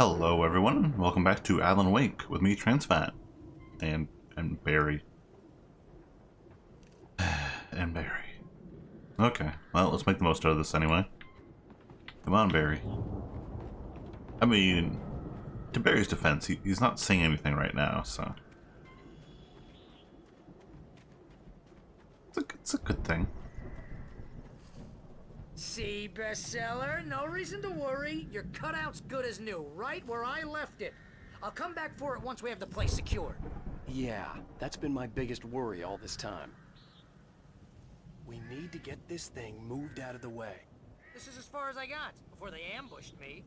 Hello everyone, welcome back to Alan Wake with me, Transfat, and Barry. And Barry. Okay, well, let's make the most out of this anyway. Come on, Barry. I mean, to Barry's defense, he's not saying anything right now, so... It's a good thing. See, bestseller? No reason to worry. Your cutout's good as new, right where I left it. I'll come back for it once we have the place secured. Yeah, that's been my biggest worry all this time. We need to get this thing moved out of the way. This is as far as I got, before they ambushed me.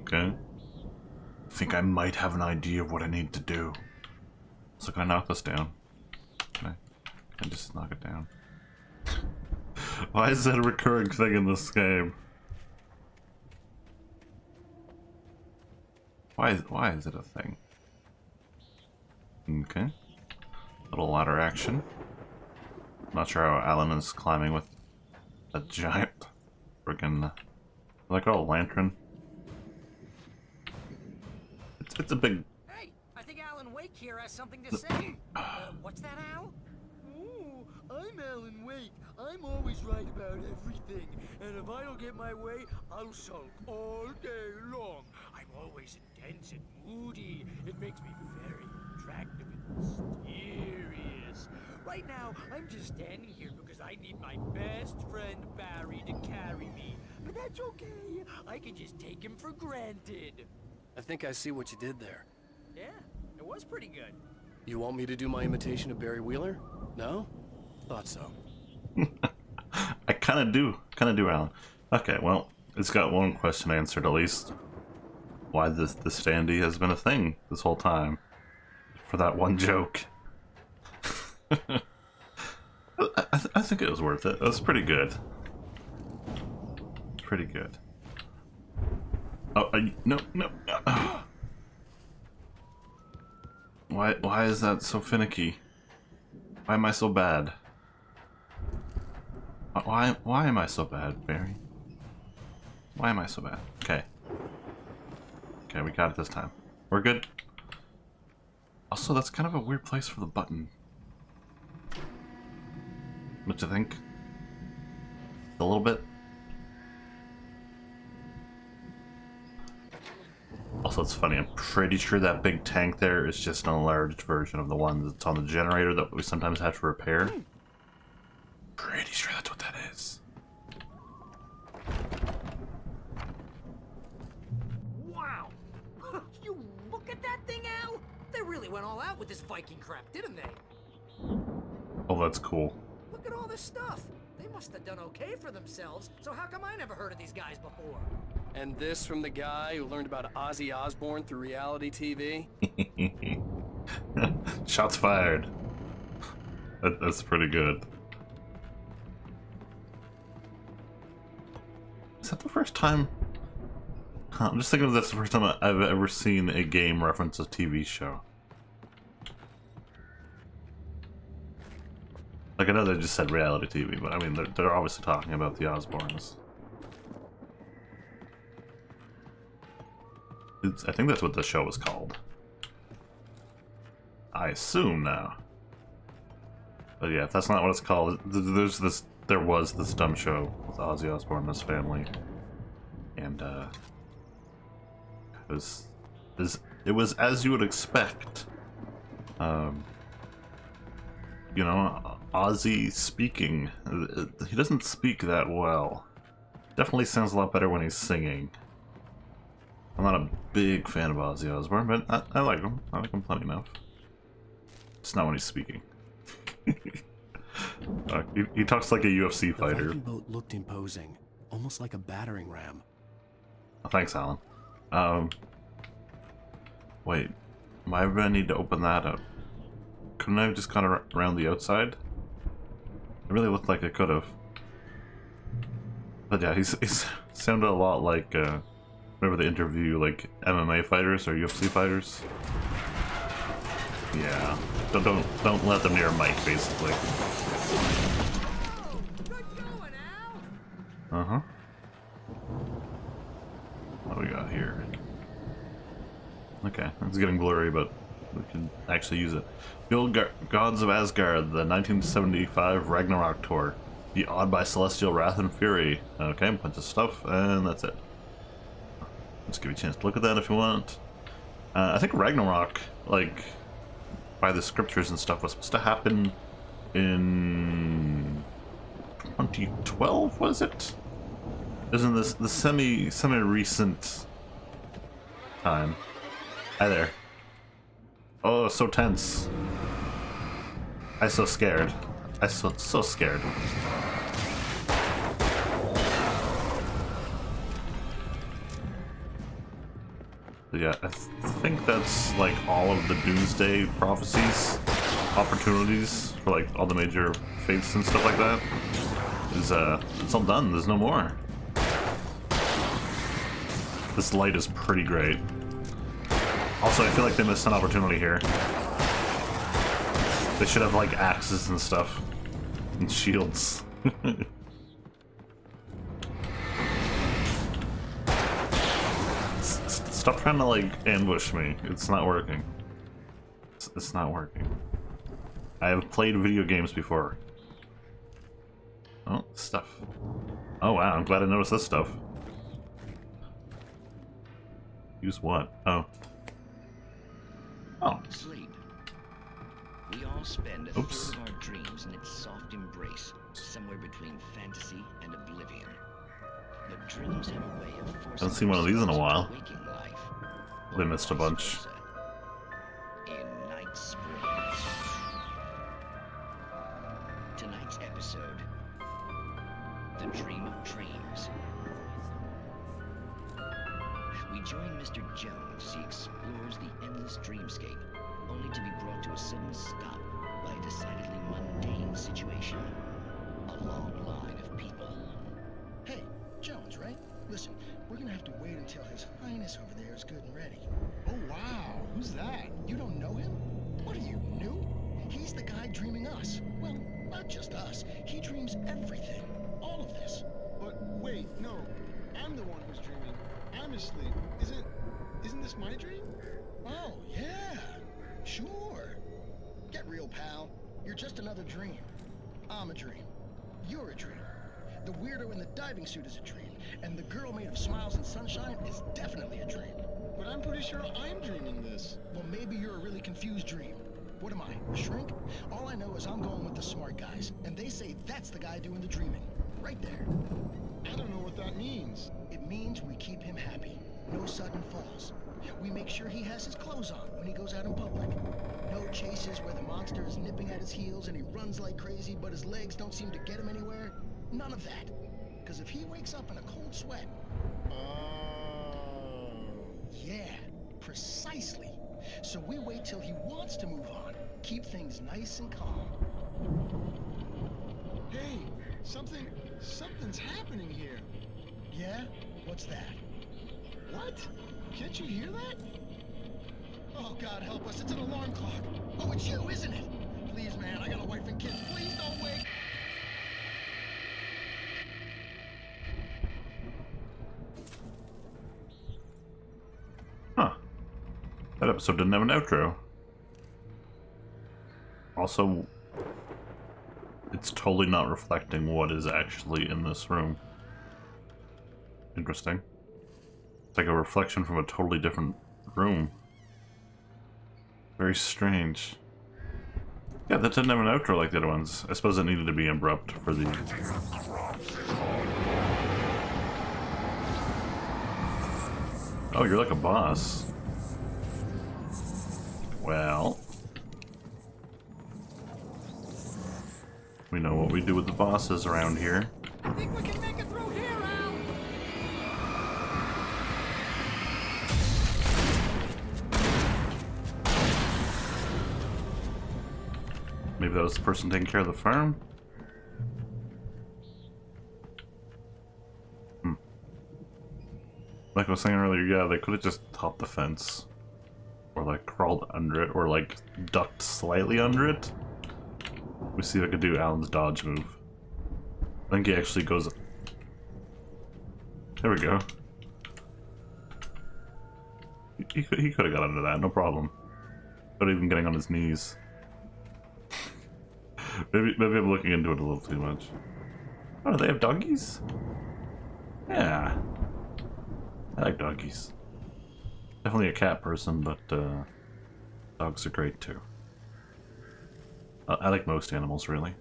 Okay. I think I might have an idea of what I need to do. So can I knock this down? Can I just knock it down? Why is that a recurring thing in this game? Why is it a thing? Okay. Little ladder action. Not sure how Alan is climbing with a giant friggin' like a lantern. It's a big. Hey, I think Alan Wake here has something to say. What's that, Al? Ooh, I'm Alan Wake. I'm always right about everything, and if I don't get my way, I'll sulk all day long. I'm always intense and moody. It makes me very attractive and mysterious. Right now, I'm just standing here because I need my best friend Barry to carry me. But that's okay. I can just take him for granted. I think I see what you did there. Yeah, it was pretty good. You want me to do my imitation of Barry Wheeler? No? Thought so. I kind of do, Alan. Okay, well, it's got one question answered at least. Why the standee has been a thing this whole time. For that one joke. I think it was worth it. It was pretty good. Pretty good. Oh, no. Why is that so finicky? Why am I so bad? Why am I so bad, Barry? Why am I so bad? Okay. Okay, we got it this time. We're good. Also, that's kind of a weird place for the button. What do you think? A little bit? Also, it's funny, I'm pretty sure that big tank there is just an enlarged version of the one that's on the generator that we sometimes have to repair. Pretty sure that's what that is. Wow! You look at that thing, Al! They really went all out with this Viking crap, didn't they? Oh, that's cool. Look at all this stuff. They must have done okay for themselves, so how come I never heard of these guys before? And this from the guy who learned about Ozzy Osbourne through reality TV? Shots fired. That's pretty good. Is that the first time? I'm just thinking of that's the first time I've ever seen a game reference a TV show. Like, I know they just said reality TV, but I mean, they're obviously talking about the Osbournes. I think that's what the show was called. I assume now. But yeah, if that's not what it's called, there was this dumb show with Ozzy Osbourne and his family, and it was as you would expect. You know, Ozzy speaking. He doesn't speak that well. Definitely sounds a lot better when he's singing. I'm not a big fan of Ozzy Osbourne, but I like him. I like him plenty enough. It's not when he's speaking. He talks like a UFC fighter. The Viking boat looked imposing, almost like a battering ram. Oh, thanks, Alan. Wait, why would I need to open that up? Couldn't I have just gone around the outside? It really looked like I could have. But yeah, he's sounded a lot like, whenever they interview, like, MMA fighters or UFC fighters. Yeah. Don't let them near a mic, basically. Good going, Al! Uh-huh. What do we got here? Okay, it's getting blurry, but we can actually use it. The Old Gods of Asgard, the 1975 Ragnarok tour. Be awed by celestial wrath and fury. Okay, a bunch of stuff, and that's it. Let's give you a chance to look at that if you want. I think Ragnarok, like, by the scriptures and stuff, was supposed to happen in 2012, was it? Isn't this the semi-recent time? Hi there. Oh, so tense. I'm so scared. I'm so scared. Yeah, I think that's like all of the Doomsday prophecies, opportunities for like all the major faiths and stuff like that. It's all done. There's no more. This light is pretty great. Also, I feel like they missed an opportunity here. They should have like axes and stuff and shields. Stop trying to like ambush me. It's not working. It's not working. I have played video games before. Oh, stuff. Oh wow, I'm glad I noticed this stuff. Use what? Oh. Oh. Sleep. We all spend a third of our dreams in its soft embrace, somewhere between fantasy and oblivion. But dreams have a way of forcing Haven't seen one of these in a while. waking life. They missed a bunch. In Night Spring. Tonight's episode: The Dream of Dreams. We join Mr. Jones as he explores the endless dreamscape, only to be brought to a sudden stop by a decidedly mundane situation. A long line of people. Hey, Jones, right? Listen, we're gonna have to wait until His Highness over there is good and ready. Oh wow, who's that? You don't know him? What are you, new? He's the guy dreaming us. Well, not just us. He dreams everything. All of this. But wait, no. I'm the one who's dreaming. I'm asleep. Isn't this my dream? Oh, yeah. Sure. Get real, pal. You're just another dream. I'm a dream. You're a dream. The weirdo in the diving suit is a dream, and the girl made of smiles and sunshine is definitely a dream. But I'm pretty sure I'm dreaming this. Well, maybe you're a really confused dream. What am I, a shrink? All I know is I'm going with the smart guys, and they say that's the guy doing the dreaming. Right there. I don't know what that means. It means we keep him happy. No sudden falls. We make sure he has his clothes on when he goes out in public. No chases where the monster is nipping at his heels and he runs like crazy, but his legs don't seem to get him anywhere. None of that. Because if he wakes up in a cold sweat... Oh. Yeah, precisely. So we wait till he wants to move on. Keep things nice and calm. Hey, something's happening here. Yeah? What's that? What? Can't you hear that? Oh, God help us, it's an alarm clock. Oh, it's you, isn't it? Please, man, I got a wife and kids. Please don't wake. Huh. That episode didn't have an outro. Also, it's totally not reflecting what is actually in this room. Interesting. It's like a reflection from a totally different room. Very strange. Yeah, that didn't have an outro like the other ones. I suppose it needed to be abrupt for the... Oh, you're like a boss. Well... we know what we do with the bosses around here. I think we can make it through here, Al. Maybe that was the person taking care of the farm? Like I was saying earlier, yeah, they could have just topped the fence. Or like crawled under it, or like ducked slightly under it. Let me see if I can do Alan's dodge move. I think he actually goes... There we go. He could have got under that, no problem. Not even getting on his knees. maybe I'm looking into it a little too much. Oh, do they have doggies? Yeah. I like doggies. Definitely a cat person, but dogs are great too. I like most animals, really.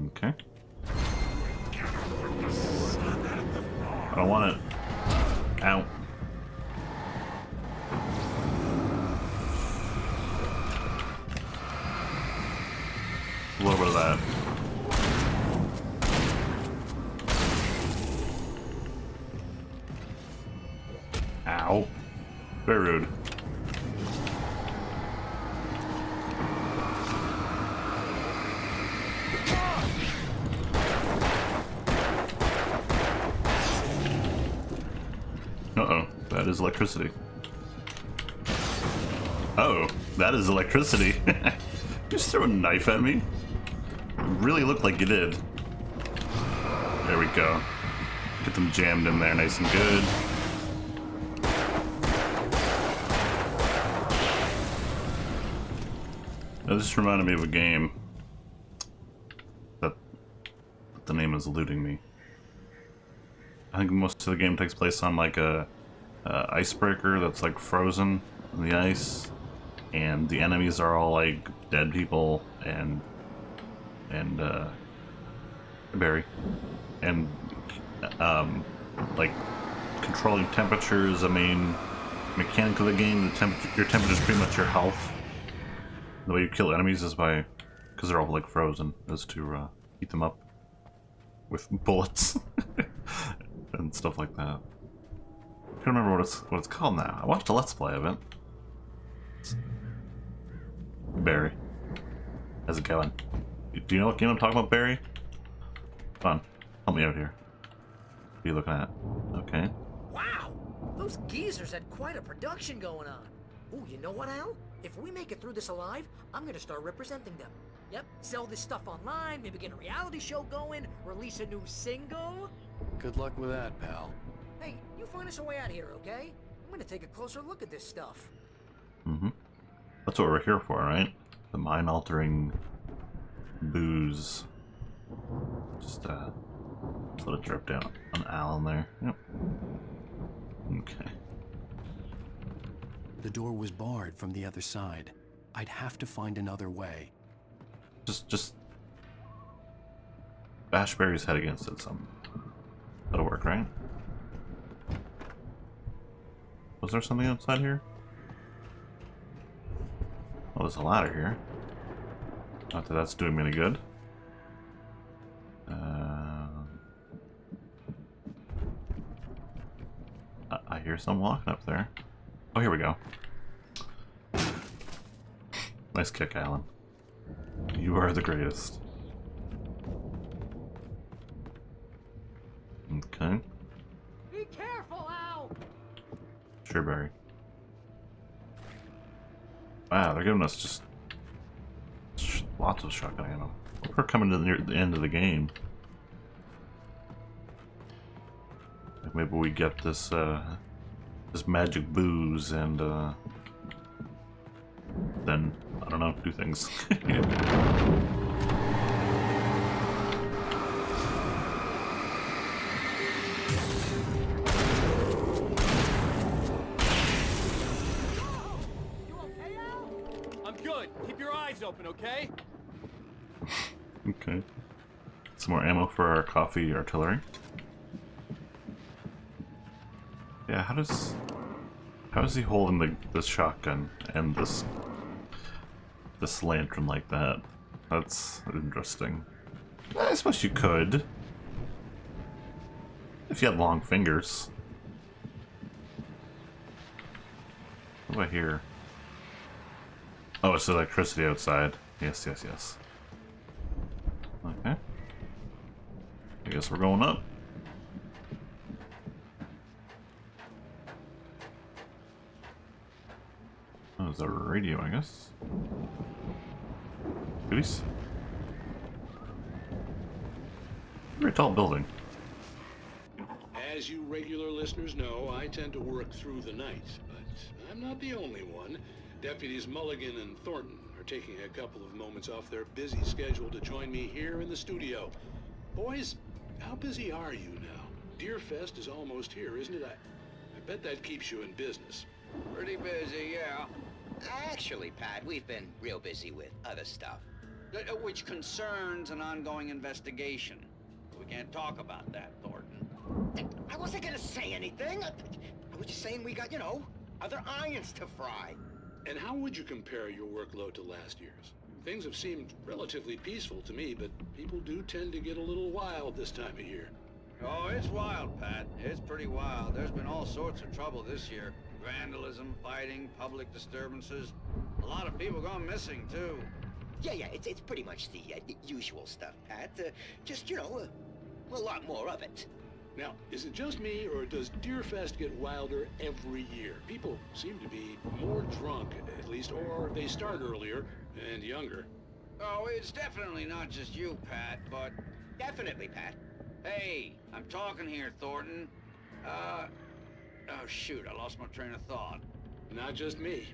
Okay. I don't want it. Ow. A little bit of that. Ow. Very rude. Uh-oh, that is electricity. Oh, that is electricity. You just threw a knife at me? It really looked like you did. There we go. Get them jammed in there nice and good. Now, this reminded me of a game that the name is eluding me. I think most of the game takes place on like a icebreaker that's like frozen in the ice, and the enemies are all like dead people and Barry, and like controlling temperature is the main mechanic of the game. Your temperature is pretty much your health. The way you kill enemies is by, because they're all like frozen, is to heat them up with bullets and stuff like that. I can't remember what it's called now. I watched a Let's Play of it. Barry. How's it going? Do you know what game I'm talking about, Barry? Come on, help me out here. What are you looking at? Okay. Wow! Those geezers had quite a production going on. Ooh, you know what, Al? If we make it through this alive, I'm gonna start representing them. Yep, sell this stuff online, maybe get a reality show going, release a new single. Good luck with that, pal. Hey, you find us a way out of here, okay? I'm gonna take a closer look at this stuff. Mm-hmm. That's what we're here for, right? The mind-altering booze. Just let it drip down on Al in there. Yep. Okay. The door was barred from the other side. I'd have to find another way. Just bash Barry's head against it some. That'll work, right? Was there something outside here? Oh, there's a ladder here. Not that that's doing me any good. I hear someone walking up there. Oh, here we go. Nice kick, Alan. You are the greatest. Okay. Be careful, Al! Sure, Barry. Wow, they're giving us just lots of shotgun ammo. We're coming to near the end of the game. Like maybe we get this this magic booze and then I don't know, do things. I'm good. Keep your eyes open, okay? Okay. Some more ammo for our coffee artillery. Yeah, how is he holding this shotgun and this lantern like that? That's interesting. I suppose you could. If you had long fingers. What do I hear? Oh, it's electricity outside. Yes, yes, yes. Okay. I guess we're going up. Oh, is that a radio, I guess? Goodies. Very tall building. As you regular listeners know, I tend to work through the night, but I'm not the only one. Deputies Mulligan and Thornton are taking a couple of moments off their busy schedule to join me here in the studio. Boys, how busy are you now? Deerfest is almost here, isn't it? I bet that keeps you in business. Pretty busy, yeah. Actually, Pat, we've been real busy with other stuff. Which concerns an ongoing investigation. We can't talk about that, Thornton. I wasn't gonna say anything. I was just saying we got, you know, other irons to fry. And how would you compare your workload to last year's? Things have seemed relatively peaceful to me, but people do tend to get a little wild this time of year. Oh, it's wild, Pat. It's pretty wild. There's been all sorts of trouble this year. Vandalism, fighting, public disturbances. A lot of people gone missing, too. Yeah, it's pretty much the usual stuff, Pat. Just, you know, a lot more of it. Now, is it just me, or does Deerfest get wilder every year? People seem to be more drunk, at least, or they start earlier and younger. Oh, it's definitely not just you, Pat, but... Definitely, Pat. Hey, I'm talking here, Thornton. Oh, shoot, I lost my train of thought. Not just me.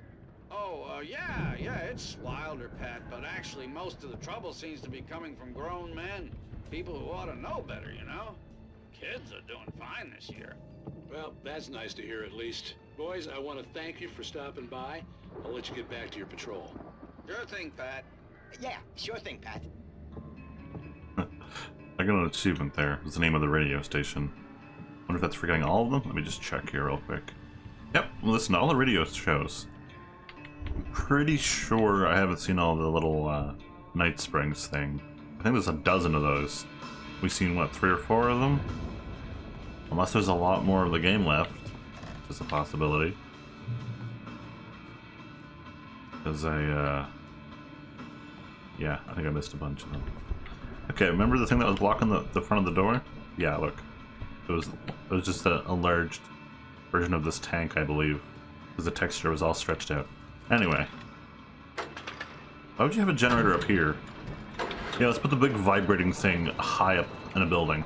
Oh, yeah, it's wilder, Pat, but actually most of the trouble seems to be coming from grown men. People who ought to know better, you know? Kids are doing fine this year. Well, that's nice to hear at least. Boys, I want to thank you for stopping by. I'll let you get back to your patrol. Sure thing, Pat. Yeah, sure thing, Pat. I got an achievement there. It's the name of the radio station. Wonder if that's for getting all of them? Let me just check here real quick. Yep, listen to all the radio shows. I'm pretty sure I haven't seen all the little Night Springs thing. I think there's a dozen of those. We've seen, what, 3 or 4 of them? Unless there's a lot more of the game left. Just a possibility. Because yeah, I think I missed a bunch of them. Okay, remember the thing that was blocking the front of the door? Yeah, look. It was just a enlarged version of this tank, I believe. Because the texture was all stretched out. Anyway. Why would you have a generator up here? Yeah, let's put the big vibrating thing high up in a building.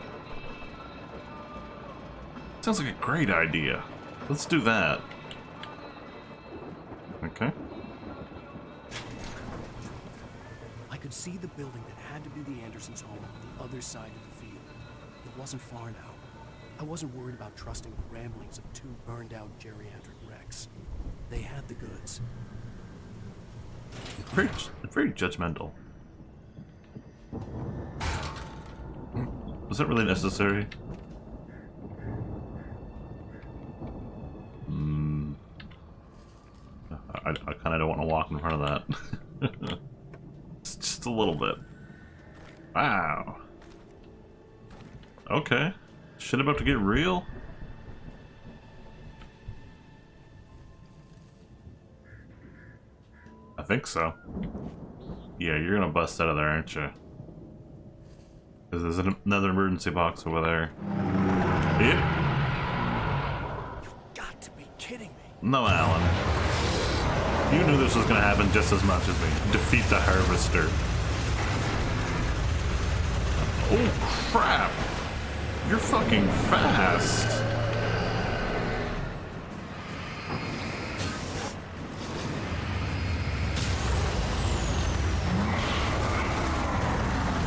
Sounds like a great idea. Let's do that. Okay. I could see the building that had to be the Andersons' home on the other side of the field. It wasn't far now. I wasn't worried about trusting the ramblings of 2 burned-out geriatric wrecks. They had the goods. Very judgmental. Was that really necessary? I kind of don't want to walk in front of that. Just a little bit. Wow. Okay. Shit about to get real? I think so. Yeah, you're gonna bust out of there, aren't you? Because there's another emergency box over there. Yep. You've got to be kidding me. No, Alan. You knew this was gonna happen just as much as me. Defeat the harvester. Oh, crap. You're fucking fast.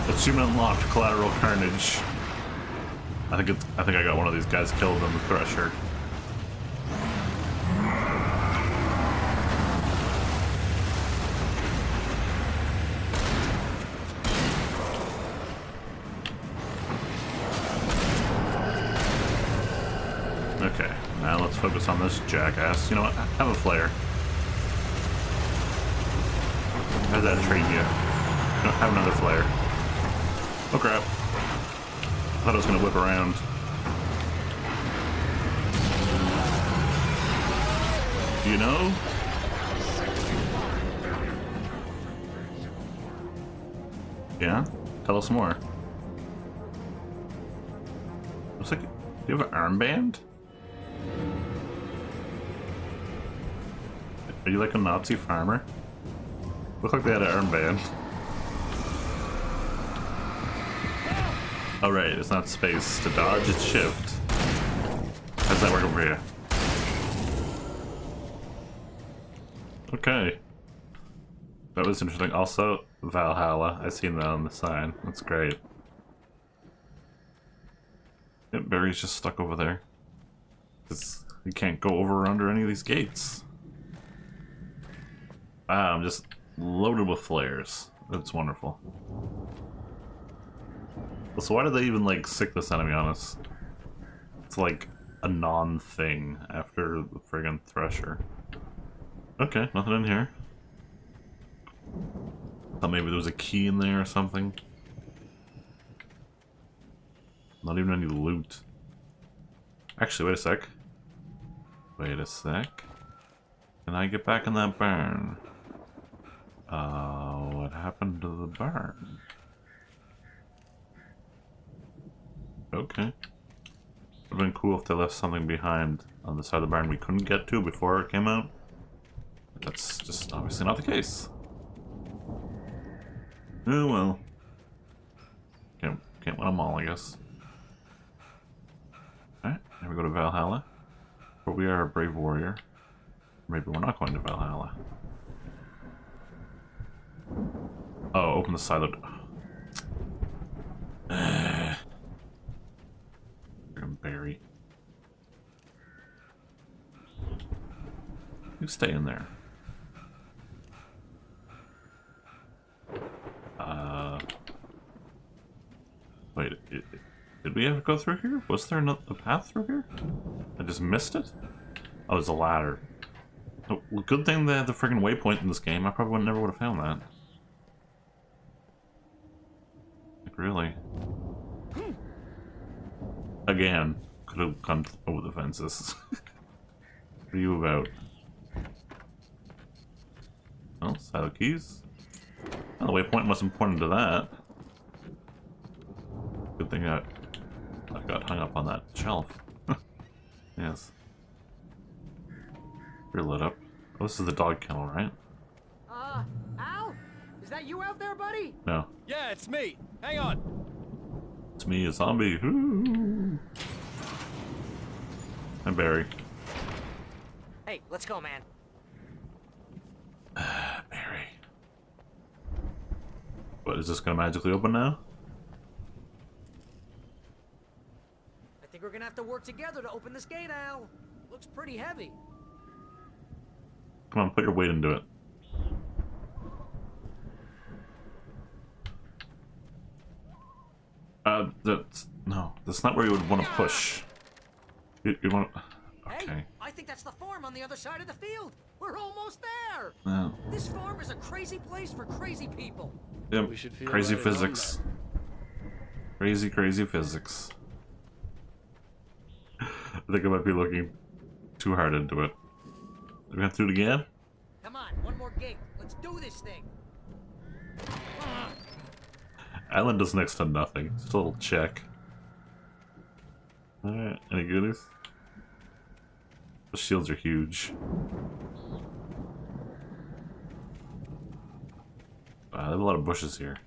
Achievement unlocked, collateral carnage. I think I got one of these guys killed on the thresher. Okay, now let's focus on this jackass. You know what? Have a flare. How'd that treat you? No, have another flare. Oh crap. I thought I was gonna whip around. You know? Yeah? Tell us more. Looks like... Do you have an armband? Are you like a Nazi farmer? Look like they had an armband. Oh right, it's not space to dodge, it's shift. How's that working for you? Okay. That was interesting. Also, Valhalla. I seen that on the sign. That's great. Yep, Barry's just stuck over there. He can't go over or under any of these gates. Wow, I'm just loaded with flares. That's wonderful. So why did they even, like, sick this enemy on us? It's like a non-thing after the friggin' Thresher. Okay, nothing in here. Thought maybe there was a key in there or something. Not even any loot. Actually, wait a sec. Wait a sec. Can I get back in that barn? What happened to the barn? Okay. Would have been cool if they left something behind on the side of the barn we couldn't get to before it came out. But that's just obviously not the case. Oh well. Can't win them all, I guess. Alright, now we go to Valhalla. But we are a brave warrior. Maybe we're not going to Valhalla. Oh, open the side of the... Barry. You stay in there. Wait, did we ever go through here? Was there a path through here? I just missed it? Oh, there's a ladder. Oh, well, good thing they had the friggin' waypoint in this game. I probably never would have found that. Like, really? Again, could have gone over the fences. What are you about? Oh, silo keys. Oh, the waypoint wasn't pointing to that. Good thing I got hung up on that shelf. Yes. You're lit up. Oh, this is the dog kennel, right? Al? Is that you out there, buddy? No. Yeah, it's me. Hang on. It's me, a zombie. Ooh. I'm Barry. Hey, let's go, man. Barry. What, is this gonna magically open now? I think we're gonna have to work together to open this gate, Al. Looks pretty heavy. Come on, put your weight into it. That's not where you would want to push. You want to... Okay. Hey, I think that's the farm on the other side of the field. We're almost there. No. This farm is a crazy place for crazy people. Yep. We should feel Crazy right at home physics. Crazy physics. I think I might be looking too hard into it. Are we gonna do it again? Come on, one more gate. Let's do this thing. Island does next to nothing. Just a little check. Alright, any goodies? The shields are huge. Wow, they have a lot of bushes here.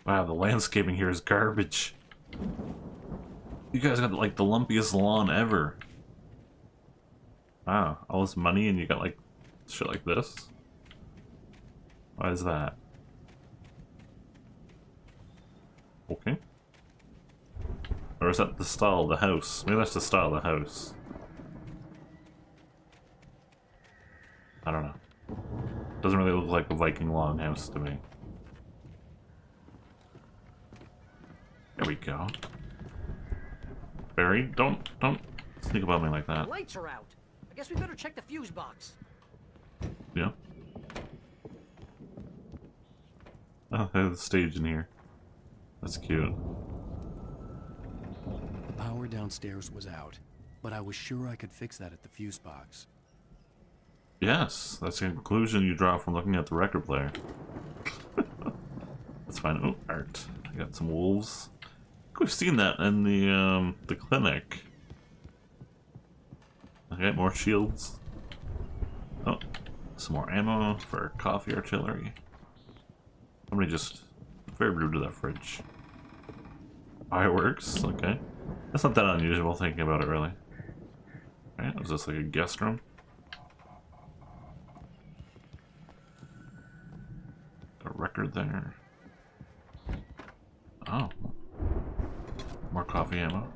Wow, the landscaping here is garbage. You guys got like the lumpiest lawn ever. Wow, all this money and you got like shit like this? Why is that? Okay. Or is that the style of the house? Maybe that's the style of the house. I don't know. Doesn't really look like a Viking longhouse to me. There we go. Barry, don't sneak about me like The that. lights are out. I guess we better check the fuse box. Yeah. Oh, they have the stage in here. That's cute. The power downstairs was out, but I was sure I could fix that at the fuse box. Yes, that's the conclusion you draw from looking at the record player. That's fine. Oh, art. I got some wolves. I think we've seen that in the clinic. I got more shields. Oh, some more ammo for coffee artillery. Somebody just very rude to that fridge. Fireworks, okay. That's not that unusual thinking about it, really. Right? Was this like a guest room? A record there. Oh. More coffee ammo.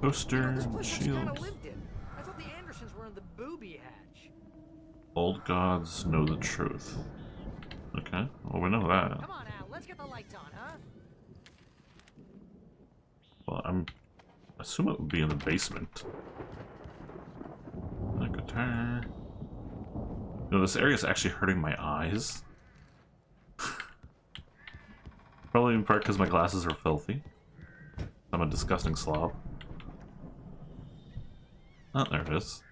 Poster, This place looks kinda shield. lived in. I thought the Andersons were in the booby hatch. Old gods know the truth. Okay, well we know that. Come on, Al, let's get the lights on, huh? Well, I assume it would be in the basement. A guitar. You know, this area is actually hurting my eyes. Probably in part because my glasses are filthy. I'm a disgusting slob. Oh, there it is.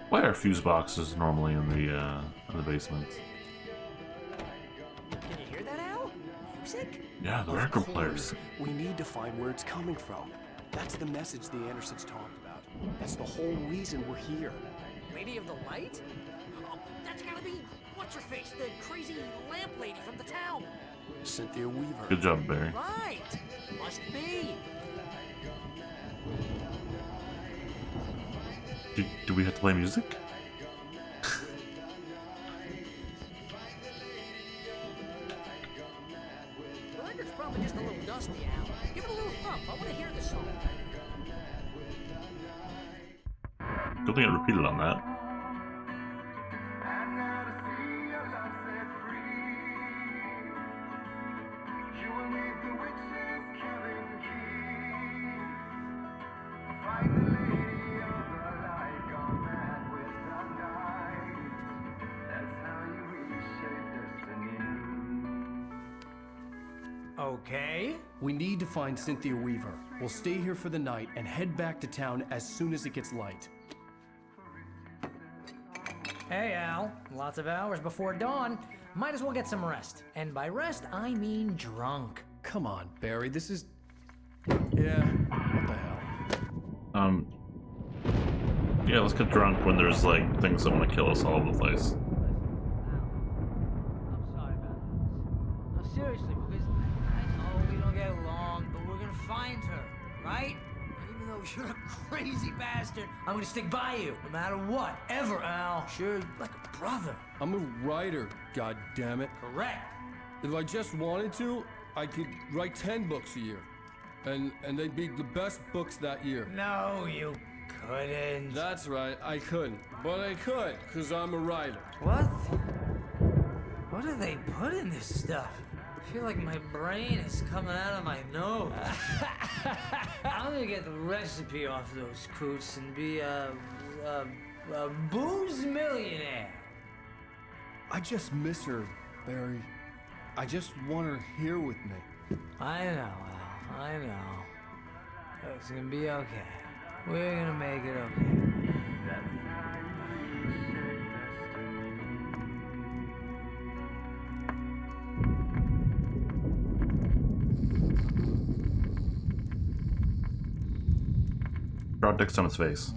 Why are fuse boxes normally in the basement? Can you hear that, Al? Music? Yeah, the Of record course. players. We need to find where it's coming from. That's the message the Andersons talked about. That's the whole reason we're here. Lady of the Light? Oh, that's gotta be what's-her-face, the crazy lamp lady from the town. Cynthia Weaver. Good job, Barry. Right. Must be. Do we have to play music? The record's probably just a little dusty, Al. Give it a little thump. I want to hear the song. Good thing I repeated on that. Okay. We need to find Cynthia Weaver. We'll stay here for the night and head back to town as soon as it gets light. Hey, Al. Lots of hours before dawn. Might as well get some rest. And by rest, I mean drunk. Come on, Barry, this is... Yeah, what the hell? Yeah, let's get drunk when there's like things that want to kill us all over the place. I'm sorry about this. No, seriously, because I know we don't get along, but we're gonna find her, right? And even though you're a crazy bastard, I'm gonna stick by you, no matter what, ever, Al. Sure, like a brother. I'm a writer, goddammit. Correct. If I just wanted to, I could write 10 books a year. And they'd be the best books that year. No, you couldn't. That's right, I couldn't. But I could, because I'm a writer. What? What do they put in this stuff? I feel like my brain is coming out of my nose. I'm gonna get the recipe off those coots and be a booze millionaire. I just miss her, Barry. I just want her here with me. I know, Al. I know. It's gonna be okay. We're gonna make it okay. Draw dicks on its face.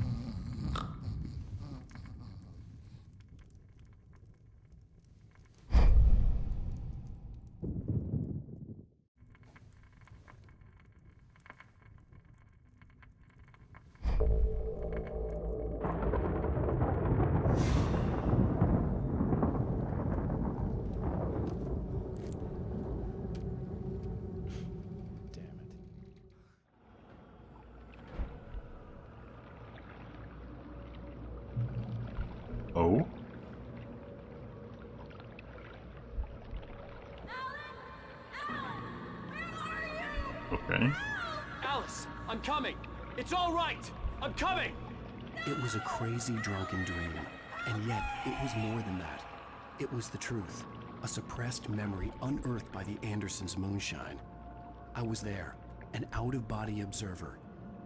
Oh? Okay. Alice, I'm coming! It's all right! I'm coming! It was a crazy drunken dream, and yet it was more than that. It was the truth, a suppressed memory unearthed by the Andersons' moonshine. I was there, an out-of-body observer.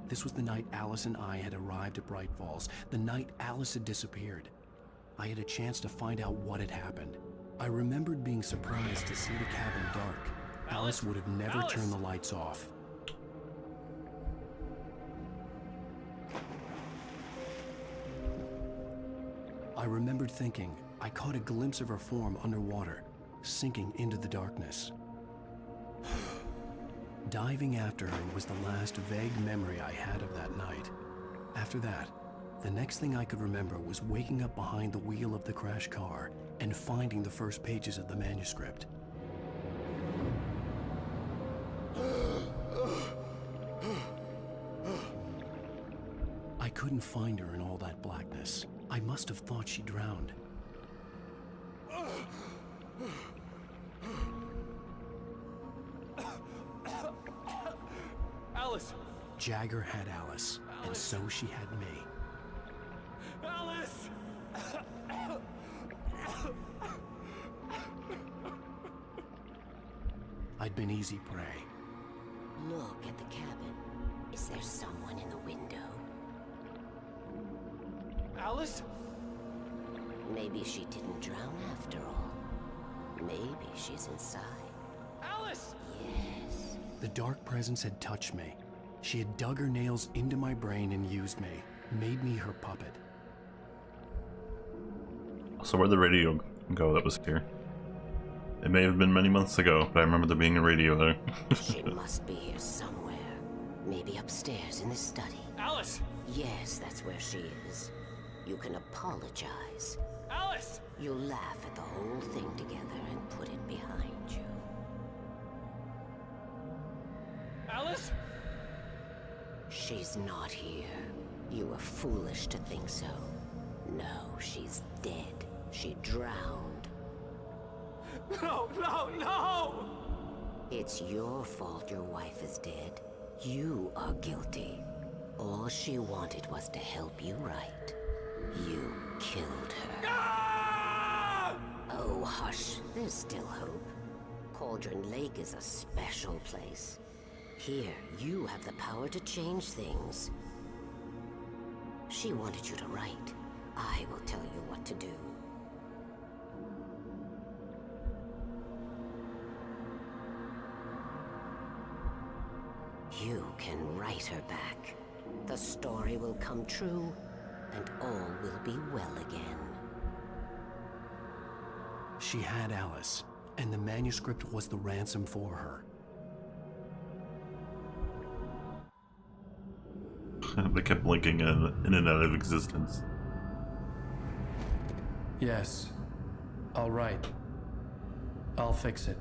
This was the night Alice and I had arrived at Bright Falls, the night Alice had disappeared. I had a chance to find out what had happened. I remembered being surprised to see the cabin dark. Alice would have never turned the lights off. I remembered thinking I caught a glimpse of her form underwater, sinking into the darkness. Diving after her was the last vague memory I had of that night. After that, the next thing I could remember was waking up behind the wheel of the crashed car and finding the first pages of the manuscript. I couldn't find her in all that blackness. I must have thought she drowned. Alice! Jagger had Alice, and so she had me. Alice! I'd been easy prey. Look at the cabin. Is there someone in the window? Alice? Maybe she didn't drown after all. Maybe she's inside. Alice! Yes. The dark presence had touched me. She had dug her nails into my brain and used me, made me her puppet. So where'd the radio go that was here? It may have been many months ago, but I remember there being a radio there. She must be here somewhere. Maybe upstairs in the study. Alice! Yes, that's where she is. You can apologize. Alice! You'll laugh at the whole thing together and put it behind you. Alice? She's not here. You were foolish to think so. No, she's dead. She drowned. No, no, no! It's your fault your wife is dead. You are guilty. All she wanted was to help you right. You killed her. Ah! Oh, hush. There's still hope. Cauldron Lake is a special place. Here, you have the power to change things. She wanted you to write. I will tell you what to do. You can write her back. The story will come true, and all will be well again. She had Alice, and the manuscript was the ransom for her. They kept blinking in and out of existence. Yes. All right. I'll fix it.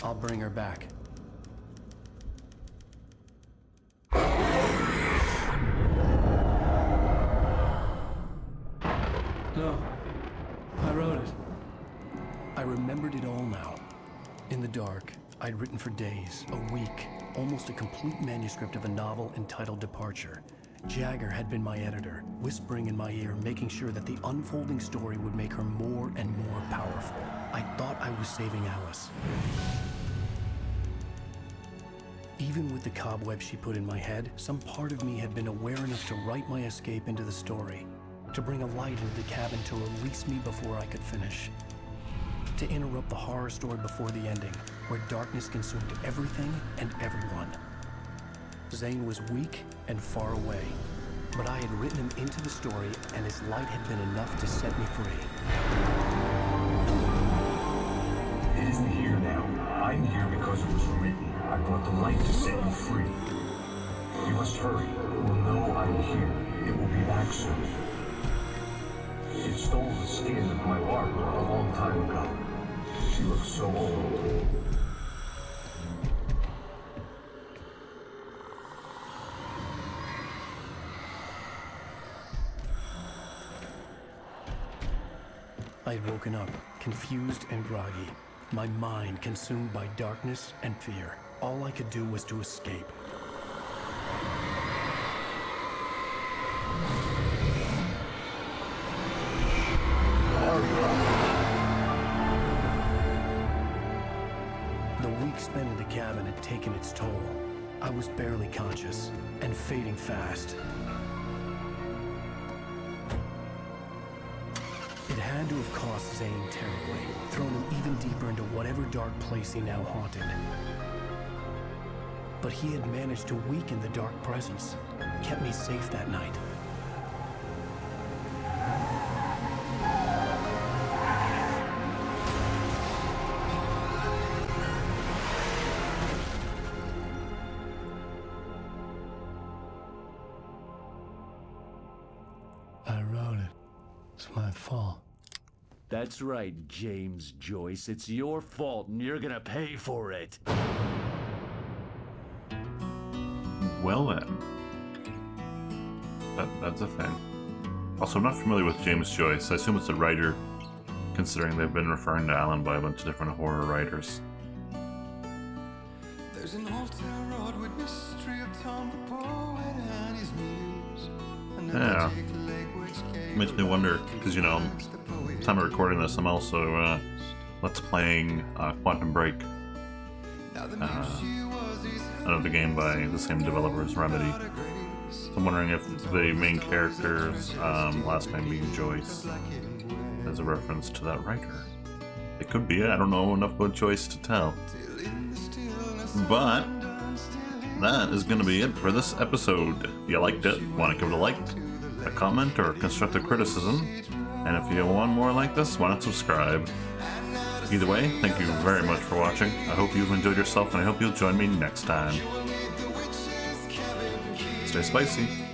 I'll bring her back. No. I wrote it. I remembered it all now. In the dark, I'd written for days, a week, almost a complete manuscript of a novel entitled Departure. Jagger had been my editor, whispering in my ear, making sure that the unfolding story would make her more and more powerful. I thought I was saving Alice. Even with the cobweb she put in my head, some part of me had been aware enough to write my escape into the story, to bring a light into the cabin to release me before I could finish. To interrupt the horror story before the ending, where darkness consumed everything and everyone. Zane was weak and far away, but I had written him into the story, and his light had been enough to set me free. It isn't here now. I'm here because it was written. I brought the light to set you free. You must hurry. It will know I'm here. It will be back soon. It stole the skin of my Barbara a long time ago. She looks so old. I had woken up, confused and groggy, my mind consumed by darkness and fear. All I could do was to escape. The week spent in the cabin had taken its toll. I was barely conscious and fading fast. It had to have cost Zane terribly, thrown him even deeper into whatever dark place he now haunted. But he had managed to weaken the dark presence, kept me safe that night. It's my fault. That's right, James Joyce. It's your fault, and you're gonna pay for it. Well then. That's a thing. Also, I'm not familiar with James Joyce. I assume it's a writer, considering they've been referring to Alan by a bunch of different horror writers. There's an old town road with mystery of Tom the poet and his muse. Yeah. Makes me wonder, because, you know, time of recording this, I'm also let's playing Quantum Break. Another game by the same developer as Remedy. So I'm wondering if the main character's last name being Joyce is a reference to that writer. It could be. I don't know enough about Joyce to tell. But that is going to be it for this episode. If you liked it, want to give it a like, a comment, or constructive criticism, and if you want more like this, why not subscribe? Either way, thank you very much for watching. I hope you've enjoyed yourself, and I hope you'll join me next time. Stay spicy.